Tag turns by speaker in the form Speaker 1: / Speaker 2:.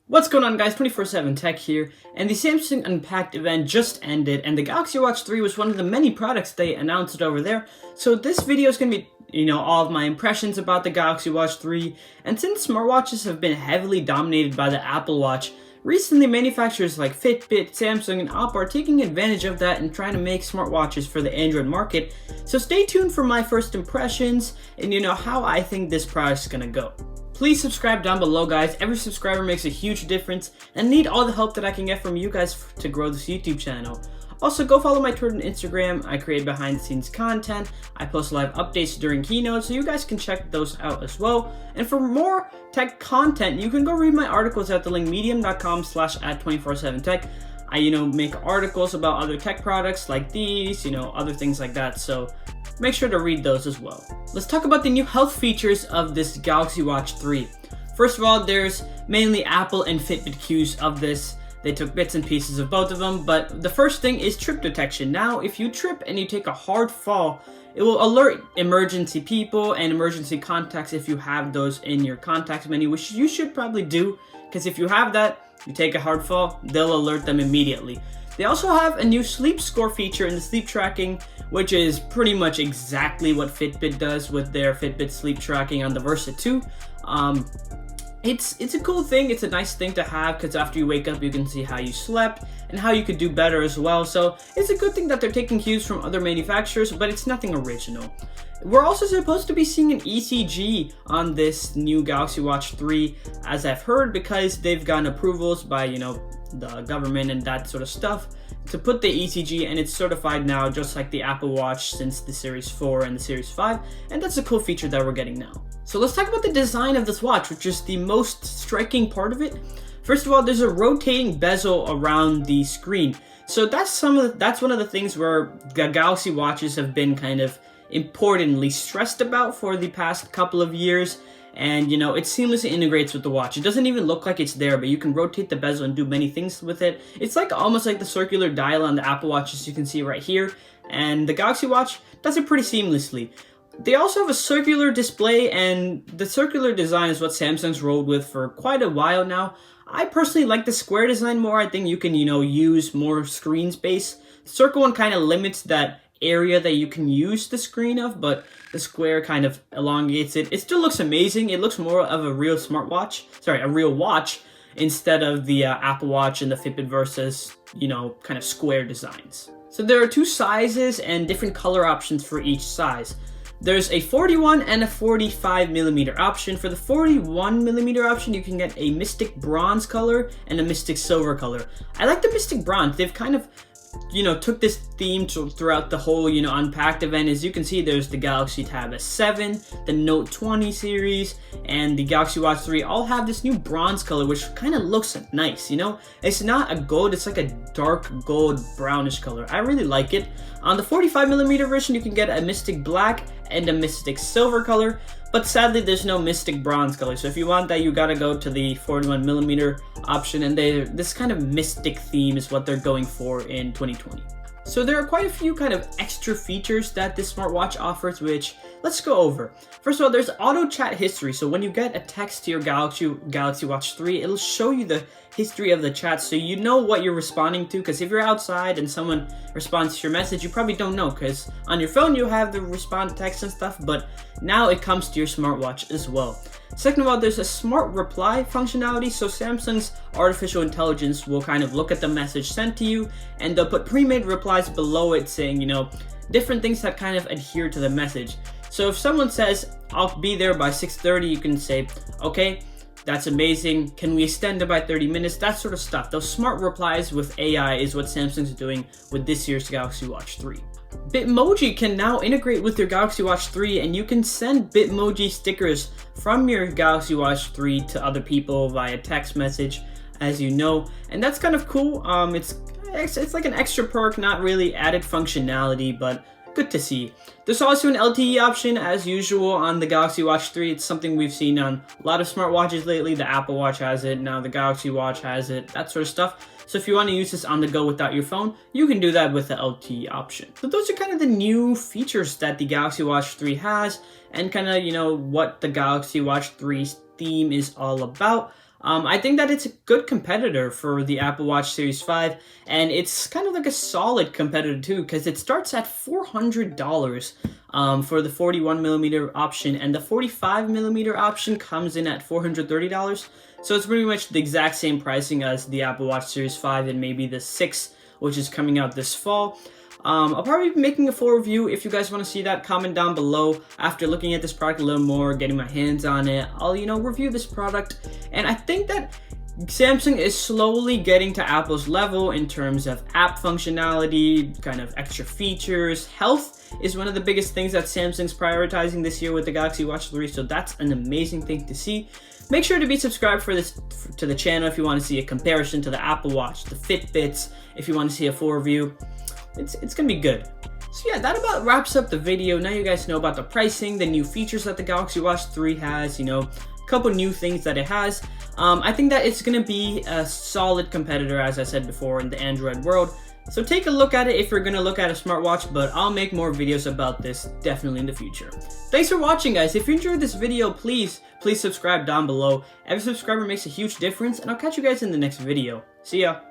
Speaker 1: What's going on, guys? 24/7 Tech here, and the Samsung Unpacked event just ended, and the Galaxy Watch 3 was one of the many products they announced over there. So this video is going to be, all of my impressions about the Galaxy Watch 3, and since smartwatches have been heavily dominated by the Apple Watch, recently manufacturers like Fitbit, Samsung, and Oppo are taking advantage of that and trying to make smartwatches for the Android market. So stay tuned for my first impressions and how I think this product is going to go. Please subscribe down below, guys. Every subscriber makes a huge difference, and I need all the help that I can get from you guys to grow this YouTube channel. Also, go follow my Twitter and Instagram. I create behind-the-scenes content. I post live updates during keynotes, so you guys can check those out as well. And for more tech content, you can go read my articles at the link medium.com/@247tech. I, make articles about other tech products like these, other things like that. So make sure to read those as well. Let's talk about the new health features of this Galaxy Watch 3. First of all, there's mainly Apple and Fitbit cues of this. They took bits and pieces of both of them, but the first thing is trip detection. Now, if you trip and you take a hard fall, it will alert emergency people and emergency contacts if you have those in your contacts menu, which you should probably do, because if you have that, you take a hard fall, they'll alert them immediately. They also have a new sleep score feature in the sleep tracking, which is pretty much exactly what Fitbit does with their Fitbit sleep tracking on the Versa 2. It's a cool thing. It's a nice thing to have because after you wake up, you can see how you slept and how you could do better as well. So it's a good thing that they're taking cues from other manufacturers, but it's nothing original. We're also supposed to be seeing an ECG on this new Galaxy Watch 3, as I've heard, because they've gotten approvals by, the government and that sort of stuff to put the ECG, and it's certified now just like the Apple Watch since the Series 4 and the Series 5, and that's a cool feature that we're getting now. So let's talk about the design of this watch, which is the most striking part of it. First of all, there's a rotating bezel around the screen. So that's one of the things where the Galaxy Watches have been kind of importantly stressed about for the past couple of years. And it seamlessly integrates with the watch. It doesn't even look like it's there, but you can rotate the bezel and do many things with it. It's like almost like the circular dial on the Apple Watch, as you can see right here. And the Galaxy Watch does it pretty seamlessly. They also have a circular display, and the circular design is what Samsung's rolled with for quite a while now. I personally like the square design more. I think you can, use more screen space. The circle one kind of limits that area that you can use the screen of, but the square kind of elongates it. It still looks amazing. It looks more of a real a real watch instead of the Apple Watch and the Fitbit Versa's, kind of square designs. So there are two sizes and different color options for each size. There's a 41 and a 45 millimeter option. For the 41 millimeter option, you can get a Mystic Bronze color and a Mystic Silver color. I like the Mystic Bronze. They've kind of took this theme throughout the whole, Unpacked event. As you can see, there's the Galaxy Tab S7, the Note 20 series, and the Galaxy Watch 3 all have this new bronze color, which kind of looks nice, It's not a gold, it's like a dark gold brownish color. I really like it. On the 45 millimeter version, you can get a Mystic Black and a Mystic Silver color, but sadly there's no Mystic Bronze color. So if you want that, you gotta go to the 41 millimeter option, and this kind of mystic theme is what they're going for in 2020. So there are quite a few kind of extra features that this smartwatch offers, which let's go over. First of all, there's auto chat history. So when you get a text to your Galaxy Watch 3, it'll show you the history of the chat, so you know what you're responding to. Because if you're outside and someone responds to your message, you probably don't know, because on your phone you have the respond text and stuff, but now it comes to your smartwatch as well. Second of all, there's a smart reply functionality. So Samsung's artificial intelligence will kind of look at the message sent to you, and they'll put pre-made replies below it saying, different things that kind of adhere to the message. So if someone says, I'll be there by 6:30, you can say, okay, that's amazing. Can we extend it by 30 minutes? That sort of stuff. Those smart replies with AI is what Samsung's doing with this year's Galaxy Watch 3. Bitmoji can now integrate with your Galaxy Watch 3, and you can send Bitmoji stickers from your Galaxy Watch 3 to other people via text message, as you know, and that's kind of cool. It's like an extra perk, not really added functionality, but good to see. There's also an LTE option as usual on the Galaxy Watch 3. It's something we've seen on a lot of smartwatches lately. The Apple Watch has it, now the Galaxy Watch has it, that sort of stuff. So if you want to use this on the go without your phone, you can do that with the LTE option. So those are kind of the new features that the Galaxy Watch 3 has, and kind of, what the Galaxy Watch 3's theme is all about. I think that it's a good competitor for the Apple Watch Series 5, and it's kind of like a solid competitor too, because it starts at $400 for the 41mm option, and the 45mm option comes in at $430. So it's pretty much the exact same pricing as the Apple Watch Series 5 and maybe the 6, which is coming out this fall. I'll probably be making a full review. If you guys want to see that, comment down below. After looking at this product a little more, getting my hands on it, I'll, review this product. And I think that Samsung is slowly getting to Apple's level in terms of app functionality, kind of extra features. Health is one of the biggest things that Samsung's prioritizing this year with the Galaxy Watch 3, so that's an amazing thing to see. Make sure to be subscribed to the channel if you want to see a comparison to the Apple Watch, the Fitbits, if you want to see a full review. It's gonna be good. So yeah, that about wraps up the video. Now you guys know about the pricing, the new features that the Galaxy Watch 3 has, a couple new things that it has. I think that it's gonna be a solid competitor, as I said before, in the Android world. So take a look at it if you're gonna look at a smartwatch, but I'll make more videos about this definitely in the future. Thanks for watching, guys. If you enjoyed this video, please subscribe down below. Every subscriber makes a huge difference, and I'll catch you guys in the next video. See ya.